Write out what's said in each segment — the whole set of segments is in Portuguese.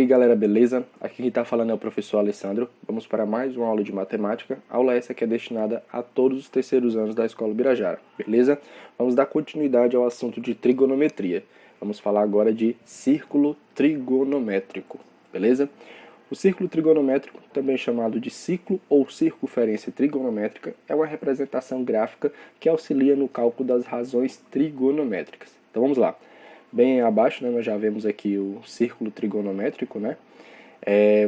aí galera, beleza? Aqui quem está falando é o professor Alessandro. Vamos para mais uma aula de matemática. A aula essa que é destinada a todos os terceiros anos da Escola Birajara, beleza? Vamos dar continuidade ao assunto de trigonometria. Vamos falar agora de círculo trigonométrico, beleza? O círculo trigonométrico, também chamado de ciclo ou circunferência trigonométrica, é uma representação gráfica que auxilia no cálculo das razões trigonométricas. Então vamos lá. Bem abaixo, né, nós já vemos aqui o círculo trigonométrico, né?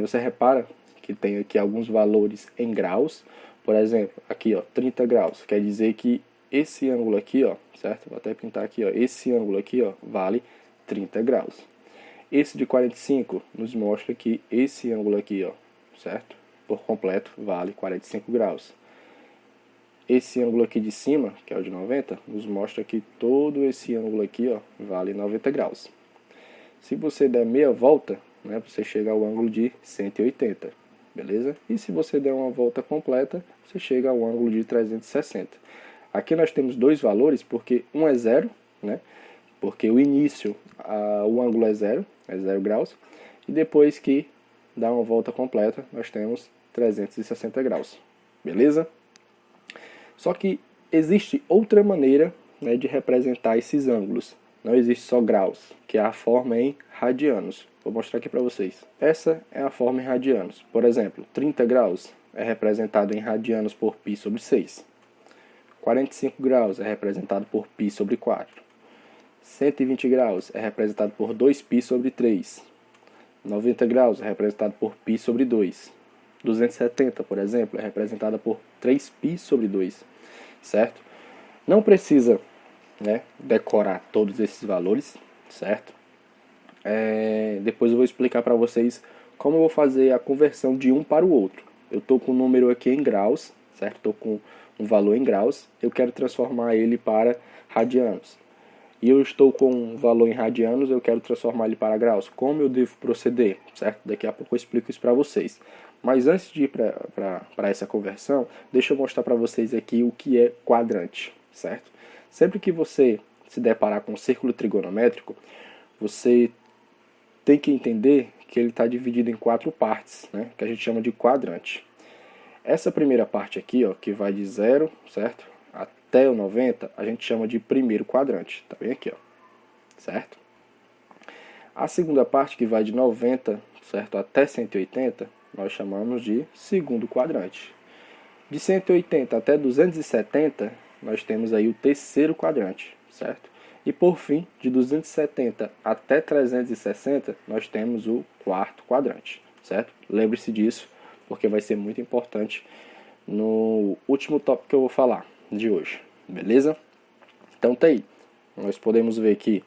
Você repara que tem aqui alguns valores em graus. Por exemplo, aqui, ó, 30 graus. Quer dizer que esse ângulo aqui, ó, certo? Vou até pintar aqui, ó. Esse ângulo aqui, ó, vale 30 graus. Esse de 45 nos mostra que esse ângulo aqui, ó, certo? Por completo, vale 45 graus. Esse ângulo aqui de cima, que é o de 90, nos mostra que todo esse ângulo aqui, ó, vale 90 graus. Se você der meia volta, né, você chega ao ângulo de 180, beleza? E se você der uma volta completa, você chega ao ângulo de 360. Aqui nós temos dois valores, porque um é zero, né? Porque o início, o ângulo é zero graus, e depois que dá uma volta completa, nós temos 360 graus, beleza? Só que existe outra maneira, né, de representar esses ângulos. Não existe só graus, que é a forma em radianos. Vou mostrar aqui para vocês. Essa é a forma em radianos. Por exemplo, 30 graus é representado em radianos por π sobre 6. 45 graus é representado por π sobre 4. 120 graus é representado por 2π sobre 3. 90 graus é representado por π sobre 2. 270, por exemplo, é representada por 3π sobre 2, certo? Não precisa, né, decorar todos esses valores, certo? Depois eu vou explicar para vocês como eu vou fazer a conversão de um para o outro. Eu estou com o número aqui em graus, certo? Estou com um valor em graus, eu quero transformar ele para radianos. E eu estou com um valor em radianos, eu quero transformar ele para graus. Como eu devo proceder, certo? Daqui a pouco eu explico isso para vocês. Mas antes de ir para essa conversão, deixa eu mostrar para vocês aqui o que é quadrante, certo? Sempre que você se deparar com um círculo trigonométrico, você tem que entender que ele está dividido em 4 partes, né? Que a gente chama de quadrante. Essa primeira parte aqui, ó, que vai de 0, certo? Até o 90, a gente chama de primeiro quadrante. Tá bem aqui, ó, certo? A segunda parte, que vai de 90, certo, até 180, nós chamamos de segundo quadrante. De 180 até 270, nós temos aí o terceiro quadrante, certo? E por fim, de 270 até 360, nós temos o quarto quadrante, certo? Lembre-se disso, porque vai ser muito importante no último tópico que eu vou falar de hoje, beleza? Então tá aí, nós podemos ver que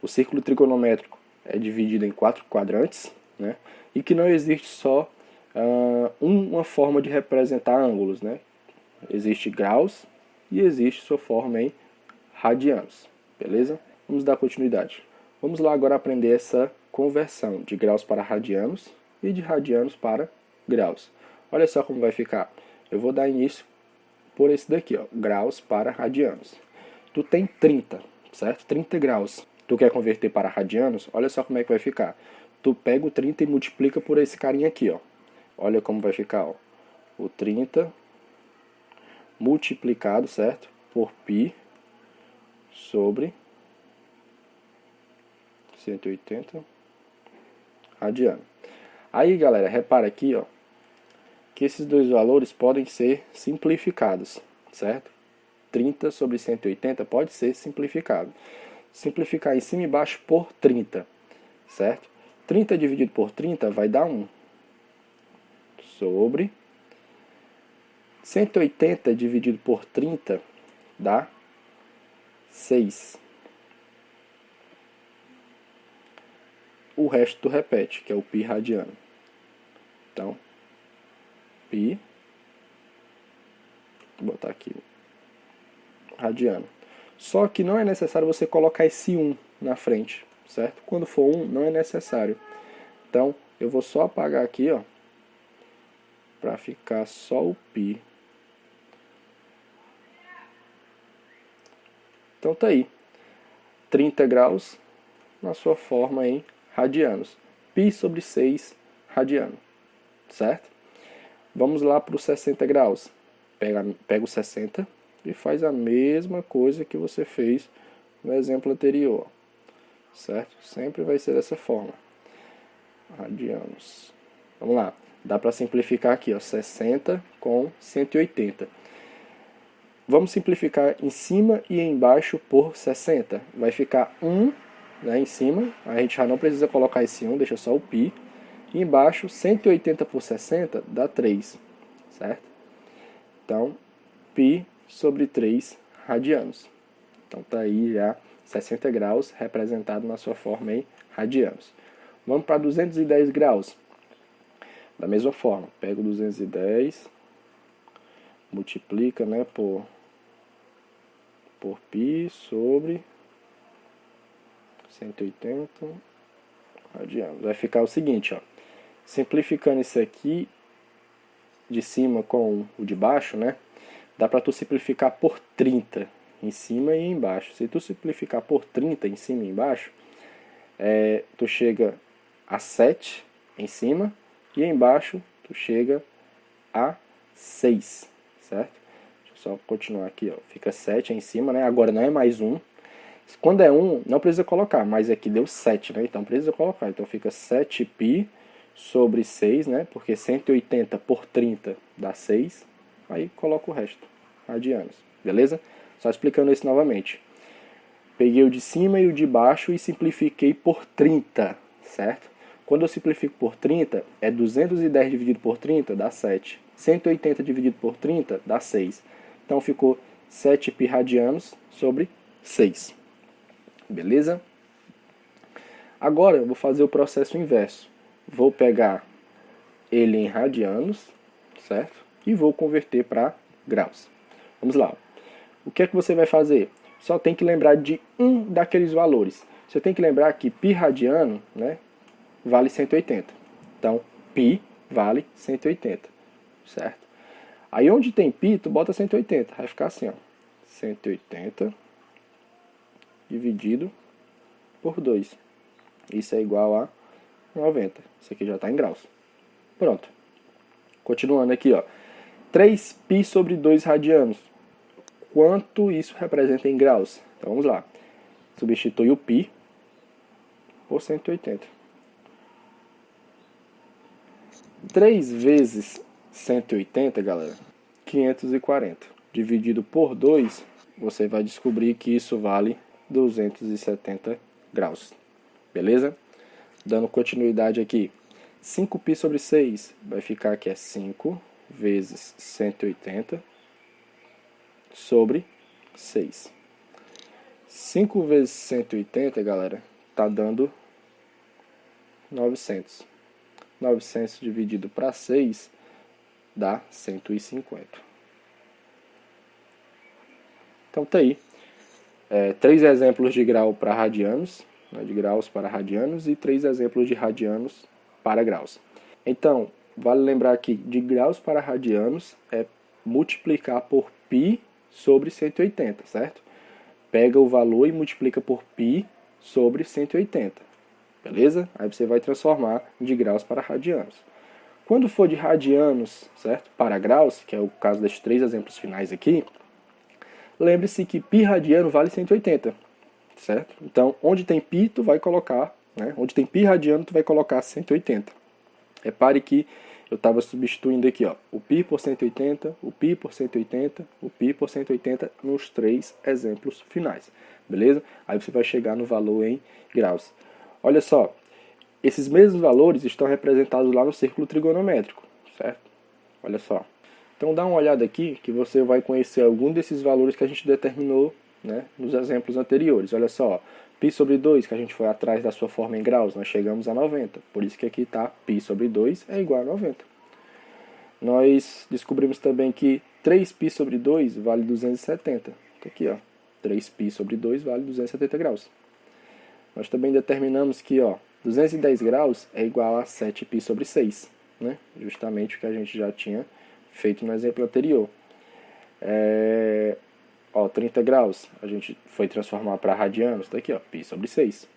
o círculo trigonométrico é dividido em 4 quadrantes, né? E que não existe só uma forma de representar ângulos, né? Existe graus e existe sua forma em radianos, beleza? Vamos dar continuidade. Vamos lá agora aprender essa conversão de graus para radianos e de radianos para graus. Olha só como vai ficar. Eu vou dar início por esse daqui, ó, graus para radianos. Tu tem 30, certo? 30 graus. Tu quer converter para radianos? Olha só como é que vai ficar. Tu pega o 30 e multiplica por esse carinha aqui, ó. Olha como vai ficar, ó. O 30 multiplicado, certo? Por π sobre 180 radiano. Aí, galera, repara aqui, ó, que esses dois valores podem ser simplificados, certo? 30 sobre 180 pode ser simplificado. Simplificar em cima e baixo por 30, certo? 30 dividido por 30 vai dar 1. Sobre 180 dividido por 30 dá 6. O resto tu repete, que é o π radiano. Então, π, vou botar aqui, radiano. Só que não é necessário você colocar esse 1 na frente, certo? Quando for 1, não é necessário. Então, eu vou só apagar aqui, ó, para ficar só o π. Então tá aí, 30 graus na sua forma em radianos. π sobre 6 radiano, certo? Vamos lá para os 60 graus. Pega o 60 e faz a mesma coisa que você fez no exemplo anterior, certo? Sempre vai ser dessa forma. Radianos. Vamos lá. Dá para simplificar aqui, ó, 60 com 180. Vamos simplificar em cima e embaixo por 60. Vai ficar 1, né, em cima. A gente já não precisa colocar esse 1, deixa só o π. E embaixo, 180 por 60 dá 3, certo? Então, π sobre 3 radianos. Então tá aí já 60 graus representado na sua forma em radianos. Vamos para 210 graus. Da mesma forma, pega o 210, multiplica, né, por π sobre 180 radianos. Vai ficar o seguinte, ó. Simplificando isso aqui de cima com o de baixo, né? Dá para tu simplificar por 30 em cima e embaixo. Se tu simplificar por 30 em cima e embaixo, tu chega a 7 em cima e embaixo tu chega a 6, certo? Deixa eu só continuar aqui, ó. Fica 7 em cima, né? Agora não é mais 1. Quando é 1, não precisa colocar, mas aqui deu 7, né? Então precisa colocar. Então fica 7π sobre 6, né? Porque 180 por 30 dá 6. Aí coloca o resto, radianos. Beleza? Só explicando isso novamente. Peguei o de cima e o de baixo e simplifiquei por 30, certo? Quando eu simplifico por 30, é 210 dividido por 30 dá 7. 180 dividido por 30 dá 6. Então ficou 7π radianos sobre 6. Beleza? Agora eu vou fazer o processo inverso. Vou pegar ele em radianos, certo? E vou converter para graus. Vamos lá. O que é que você vai fazer? Só tem que lembrar de um daqueles valores. Você tem que lembrar que π radiano, né, vale 180. Então, π vale 180, certo? Aí onde tem π, tu bota 180. Vai ficar assim, ó. 180 dividido por 2. Isso é igual a 90. Isso aqui já está em graus. Pronto. Continuando aqui, ó. 3π sobre 2 radianos. Quanto isso representa em graus? Então vamos lá. Substitui o π por 180. 3 vezes 180, galera, 540. Dividido por 2, você vai descobrir que isso vale 270 graus. Beleza? Dando continuidade aqui. 5π sobre 6 vai ficar que é 5 vezes 180 sobre 6. 5 vezes 180, galera, tá dando 900. 900 dividido para 6 dá 150. Então tá aí. 3 exemplos de grau para radianos, né, de graus para radianos, e 3 exemplos de radianos para graus. Então, vale lembrar que de graus para radianos é multiplicar por π sobre 180, certo? Pega o valor e multiplica por π sobre 180, beleza? Aí você vai transformar de graus para radianos. Quando for de radianos, certo? Para graus, que é o caso desses 3 exemplos finais aqui, lembre-se que π radiano vale 180, certo? Então, onde tem π, tu vai colocar, né? Onde tem π radiano, tu vai colocar 180. Repare que eu estava substituindo aqui, ó, o π por 180, o π por 180, o π por 180 nos 3 exemplos finais, beleza? Aí você vai chegar no valor em graus. Olha só, esses mesmos valores estão representados lá no círculo trigonométrico, certo? Olha só. Então dá uma olhada aqui que você vai conhecer algum desses valores que a gente determinou, né, nos exemplos anteriores. Olha só, π sobre 2, que a gente foi atrás da sua forma em graus, nós chegamos a 90. Por isso que aqui está π sobre 2 é igual a 90. Nós descobrimos também que 3π sobre 2 vale 270. Então aqui, ó, 3π sobre 2 vale 270 graus. Nós também determinamos que, ó, 210 graus é igual a 7π sobre 6, né? Justamente o que a gente já tinha feito no exemplo anterior. 30 graus, a gente foi transformar para radianos, tá aqui, ó, π sobre 6.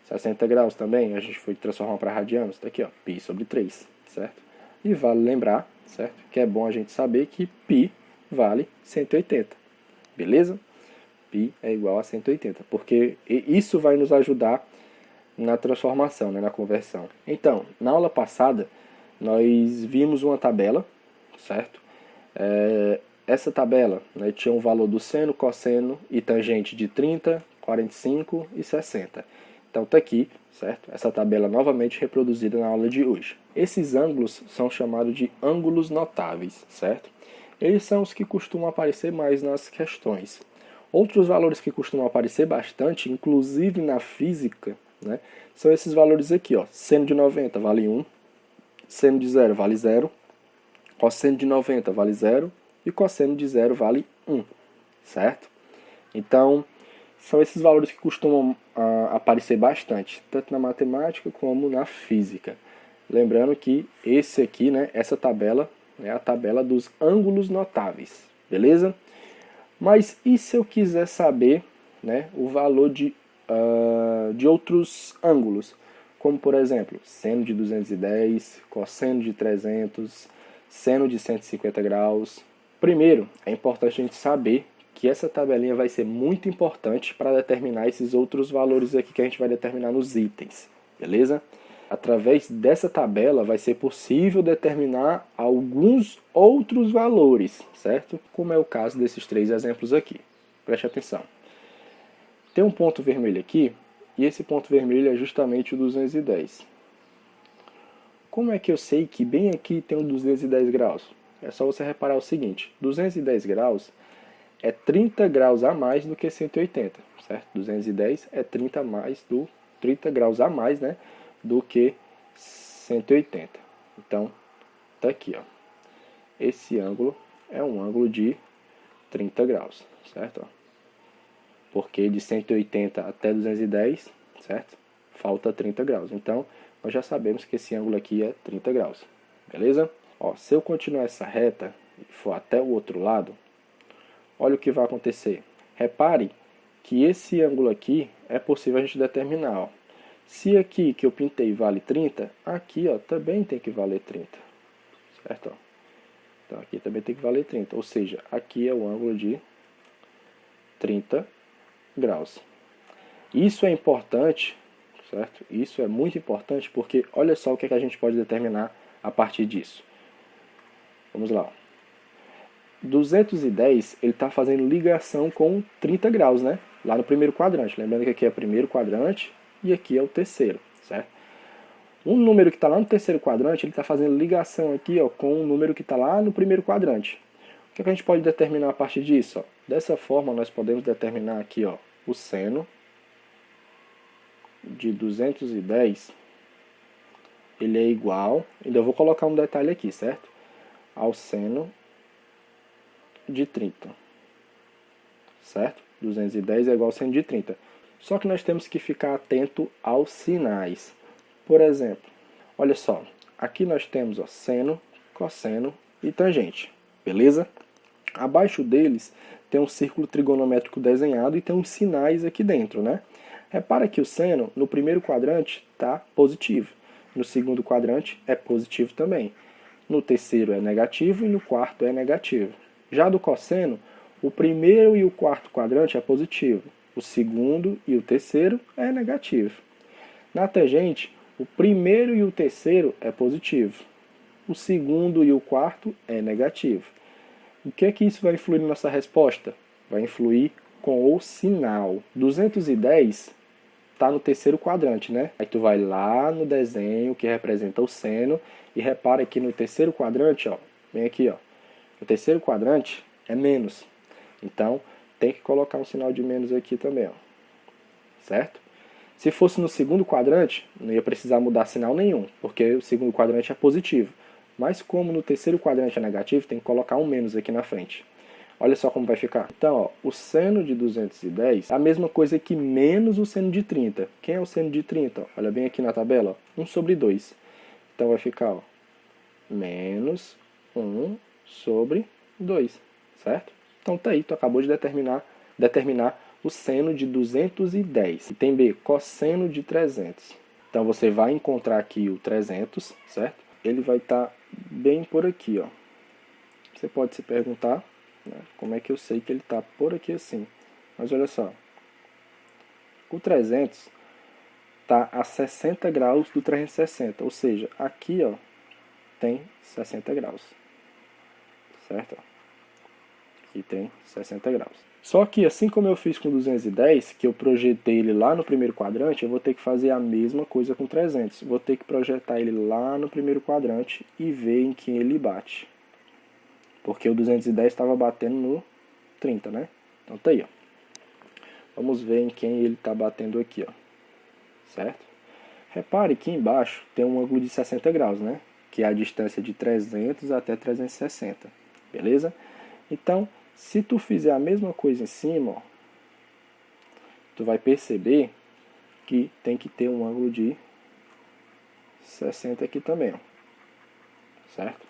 60 graus também, a gente foi transformar para radianos, está aqui, ó, π sobre 3, certo? E vale lembrar, certo, que é bom a gente saber que π vale 180, beleza? Π é igual a 180, porque isso vai nos ajudar na transformação, né, na conversão. Então, na aula passada, nós vimos uma tabela, certo? Essa tabela, né, tinha um valor do seno, cosseno e tangente de 30, 45 e 60. Então está aqui, certo? Essa tabela novamente reproduzida na aula de hoje. Esses ângulos são chamados de ângulos notáveis, certo? Eles são os que costumam aparecer mais nas questões. Outros valores que costumam aparecer bastante, inclusive na física, né, são esses valores aqui, ó. Seno de 90 vale 1, seno de 0 vale 0, cosseno de 90 vale 0 e cosseno de 0 vale 1, certo? Então, são esses valores que costumam aparecer bastante, tanto na matemática como na física. Lembrando que esse aqui, né, essa tabela é a tabela dos ângulos notáveis, beleza? Mas e se eu quiser saber, né, o valor de outros ângulos? Como, por exemplo, seno de 210, cosseno de 300, seno de 150 graus. Primeiro, é importante a gente saber que essa tabelinha vai ser muito importante para determinar esses outros valores aqui que a gente vai determinar nos itens, beleza? Através dessa tabela vai ser possível determinar alguns outros valores, certo? Como é o caso desses 3 exemplos aqui. Preste atenção. Tem um ponto vermelho aqui, e esse ponto vermelho é justamente o 210. Como é que eu sei que bem aqui tem o 210 graus? É só você reparar o seguinte, 210 graus é 30 graus a mais do que 180, certo? 210 é 30 graus a mais, né, do que 180. Então, tá aqui, ó. Esse ângulo é um ângulo de 30 graus, certo? Porque de 180 até 210, certo? Falta 30 graus. Então, nós já sabemos que esse ângulo aqui é 30 graus, beleza? Ó, se eu continuar essa reta e for até o outro lado, olha o que vai acontecer. Repare que esse ângulo aqui é possível a gente determinar. Ó. Se aqui que eu pintei vale 30, aqui ó, também tem que valer 30. Certo? Ó. Então aqui também tem que valer 30. Ou seja, aqui é o ângulo de 30 graus. Isso é importante, certo? Isso é muito importante porque olha só o que, é que a gente pode determinar a partir disso. Vamos lá. 210, ele está fazendo ligação com 30 graus, né? Lá no primeiro quadrante. Lembrando que aqui é o primeiro quadrante e aqui é o terceiro, certo? Um número que está lá no terceiro quadrante, ele está fazendo ligação aqui ó, com um número que está lá no primeiro quadrante. O que, é que a gente pode determinar a partir disso? Ó? Dessa forma, nós podemos determinar aqui ó, o seno de 210, ele é igual, ainda vou colocar um detalhe aqui, certo? Ao seno de 30, certo? 210 é igual a seno de 30. Só que nós temos que ficar atento aos sinais. Por exemplo, olha só, aqui nós temos ó, seno, cosseno e tangente, beleza? Abaixo deles tem um círculo trigonométrico desenhado e tem uns sinais aqui dentro, né? Repara que o seno, no primeiro quadrante, está positivo. No segundo quadrante, é positivo também. No terceiro é negativo e no quarto é negativo. Já do cosseno, o primeiro e o quarto quadrante é positivo. O segundo e o terceiro é negativo. Na tangente, o primeiro e o terceiro é positivo. O segundo e o quarto é negativo. O que é que isso vai influir na nossa resposta? Vai influir com o sinal. 210 está no terceiro quadrante, né? Aí tu vai lá no desenho que representa o seno e repara que no terceiro quadrante, ó, vem aqui, ó. No terceiro quadrante é menos. Então, tem que colocar um sinal de menos aqui também, ó. Certo? Se fosse no segundo quadrante, não ia precisar mudar sinal nenhum, porque o segundo quadrante é positivo. Mas como no terceiro quadrante é negativo, tem que colocar um menos aqui na frente. Olha só como vai ficar. Então, ó, o seno de 210 é a mesma coisa que menos o seno de 30. Quem é o seno de 30? Olha bem aqui na tabela, ó, 1 sobre 2. Então vai ficar ó, menos 1 sobre 2, certo? Então tá aí, tu acabou de determinar o seno de 210. Item B, cosseno de 300. Então você vai encontrar aqui o 300, certo? Ele vai estar bem por aqui, ó. Você pode se perguntar, né, como é que eu sei que ele está por aqui assim. Mas olha só, o 300 está a 60 graus do 360, ou seja, aqui ó, tem 60 graus, certo? Aqui tem 60 graus. Só que assim como eu fiz com 210, que eu projetei ele lá no primeiro quadrante, eu vou ter que fazer a mesma coisa com 300. Vou ter que projetar ele lá no primeiro quadrante e ver em quem ele bate. Porque o 210 estava batendo no 30, né? Então tá aí, ó. Vamos ver em quem ele está batendo aqui, ó. Certo? Repare que embaixo tem um ângulo de 60 graus, né? Que é a distância de 300 até 360. Beleza? Então, se tu fizer a mesma coisa em cima, ó, tu vai perceber que tem que ter um ângulo de 60 aqui também, ó. Certo?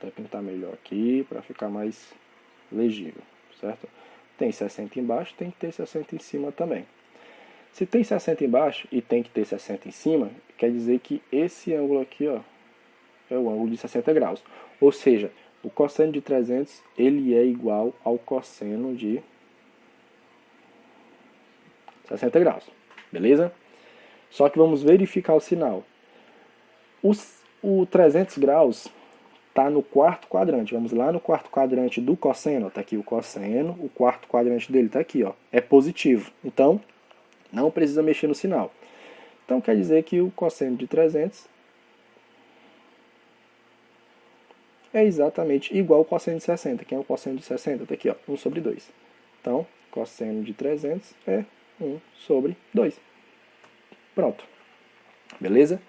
Vou pintar melhor aqui para ficar mais legível, certo? Tem 60 embaixo, tem que ter 60 em cima também. Se tem 60 embaixo e tem que ter 60 em cima, quer dizer que esse ângulo aqui, ó, é o ângulo de 60 graus. Ou seja, o cosseno de 300 ele é igual ao cosseno de 60 graus. Beleza? Só que vamos verificar o sinal. O 300 graus está no quarto quadrante. Vamos lá no quarto quadrante do cosseno. Está aqui o cosseno. O quarto quadrante dele está aqui, ó. É positivo. Então, não precisa mexer no sinal. Então, quer dizer que o cosseno de 300 é exatamente igual ao cosseno de 60. Quem é o cosseno de 60? Está aqui, ó, 1 sobre 2. Então, cosseno de 300 é 1 sobre 2. Pronto. Beleza?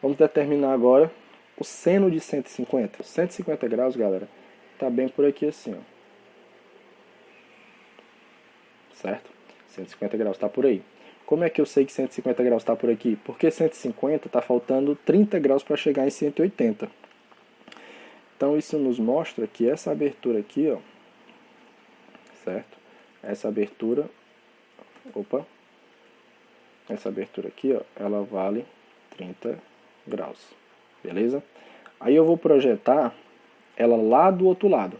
Vamos determinar agora o seno de 150. 150 graus, galera, está bem por aqui assim, ó. Certo? 150 graus está por aí. Como é que eu sei que 150 graus está por aqui? Porque 150 está faltando 30 graus para chegar em 180. Então isso nos mostra que essa abertura aqui, ó, certo? Essa abertura aqui, ó, ela vale 30 graus. Beleza? Aí eu vou projetar ela lá do outro lado.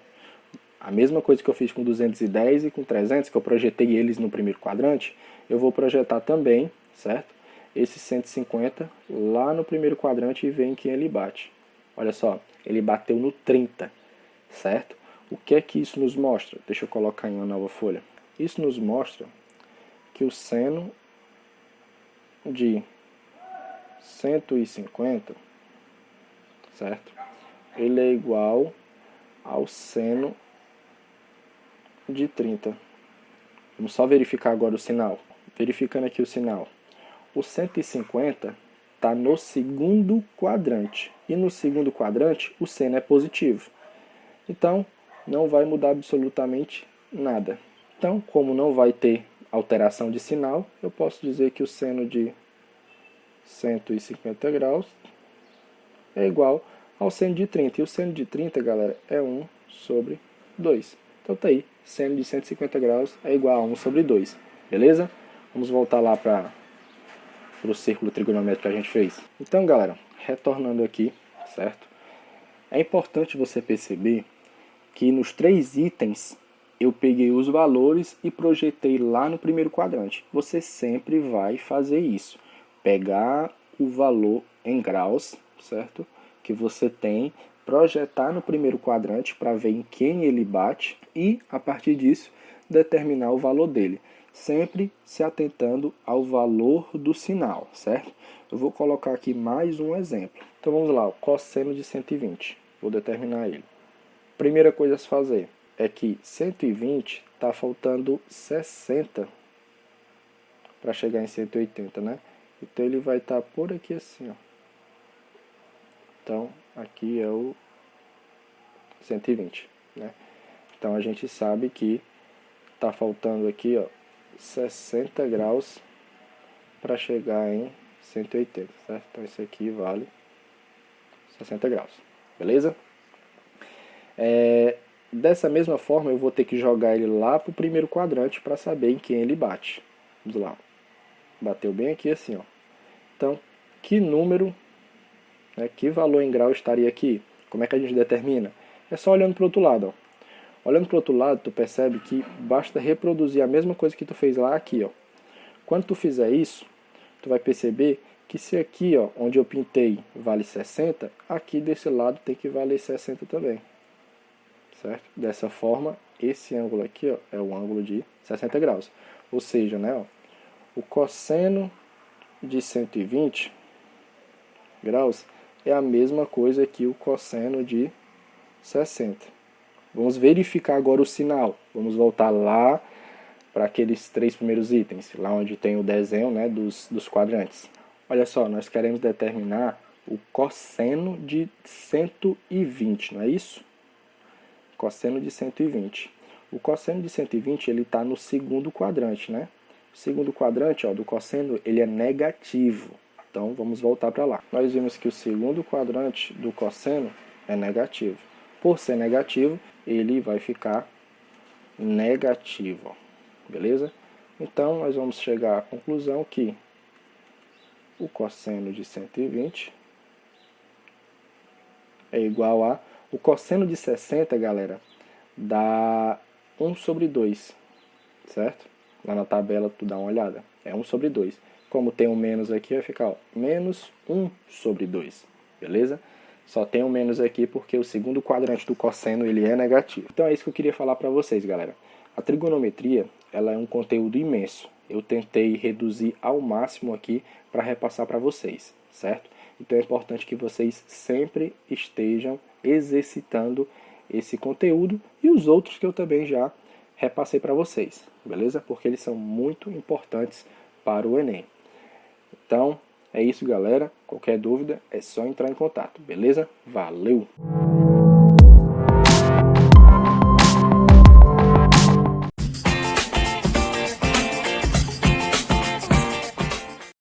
A mesma coisa que eu fiz com 210 e com 300, que eu projetei eles no primeiro quadrante, eu vou projetar também, certo? Esse 150 lá no primeiro quadrante e ver em quem ele bate. Olha só, ele bateu no 30, certo? O que é que isso nos mostra? Deixa eu colocar em uma nova folha. Isso nos mostra que o seno de 150, certo? Ele é igual ao seno de 30. Vamos só verificar agora o sinal. Verificando aqui o sinal. O 150 está no segundo quadrante. E no segundo quadrante, o seno é positivo. Então, não vai mudar absolutamente nada. Então, como não vai ter alteração de sinal, eu posso dizer que o seno de 150 graus é igual ao seno de 30. E o seno de 30, galera, é 1 sobre 2. Então tá aí, seno de 150 graus é igual a 1 sobre 2. Beleza? Vamos voltar lá para o círculo trigonométrico que a gente fez. Então, galera, retornando aqui, certo? É importante você perceber que nos 3 itens eu peguei os valores e projetei lá no primeiro quadrante. Você sempre vai fazer isso. Pegar o valor em graus, certo? Que você tem, projetar no primeiro quadrante para ver em quem ele bate e, a partir disso, determinar o valor dele. Sempre se atentando ao valor do sinal, certo? Eu vou colocar aqui mais um exemplo. Então vamos lá, o cosseno de 120. Vou determinar ele. Primeira coisa a se fazer é que 120 está faltando 60 para chegar em 180, né? Então ele vai estar por aqui assim, ó. Então aqui é o 120, né? Então a gente sabe que está faltando aqui, ó, 60 graus para chegar em 180, certo? Então isso aqui vale 60 graus, beleza? Dessa mesma forma, eu vou ter que jogar ele lá para o primeiro quadrante para saber em quem ele bate. Vamos lá. Bateu bem aqui assim, ó. Então, que número, né, que valor em grau estaria aqui? Como é que a gente determina? É só olhando para o outro lado, ó. Olhando para o outro lado, tu percebe que basta reproduzir a mesma coisa que tu fez lá aqui, ó. Quando tu fizer isso, tu vai perceber que se aqui, ó, onde eu pintei vale 60, aqui desse lado tem que valer 60 também. Certo? Dessa forma, esse ângulo aqui, ó, é o ângulo de 60 graus. Ou seja, né, ó, o cosseno de 120 graus é a mesma coisa que o cosseno de 60. Vamos verificar agora o sinal. Vamos voltar lá para aqueles 3 primeiros itens, lá onde tem o desenho, né, dos quadrantes. Olha só, nós queremos determinar o cosseno de 120, não é isso? Cosseno de 120. O cosseno de 120 ele está no segundo quadrante, né? O segundo quadrante, ó, do cosseno ele é negativo. Então vamos voltar para lá. Nós vimos que o segundo quadrante do cosseno é negativo. Por ser negativo, ele vai ficar negativo, ó. Beleza? Então nós vamos chegar à conclusão que o cosseno de 120 é igual a... O cosseno de 60, galera, dá 1 sobre 2, certo? Lá na tabela tu dá uma olhada, é 1 sobre 2. Como tem um menos aqui, vai ficar, ó, menos 1 sobre 2, beleza? Só tem um menos aqui porque o segundo quadrante do cosseno ele é negativo. Então é isso que eu queria falar para vocês, galera. A trigonometria ela é um conteúdo imenso. Eu tentei reduzir ao máximo aqui para repassar para vocês, certo? Então é importante que vocês sempre estejam exercitando esse conteúdo e os outros que eu também já repassei para vocês, beleza? Porque eles são muito importantes para o Enem. Então, é isso, galera. Qualquer dúvida é só entrar em contato, beleza? Valeu!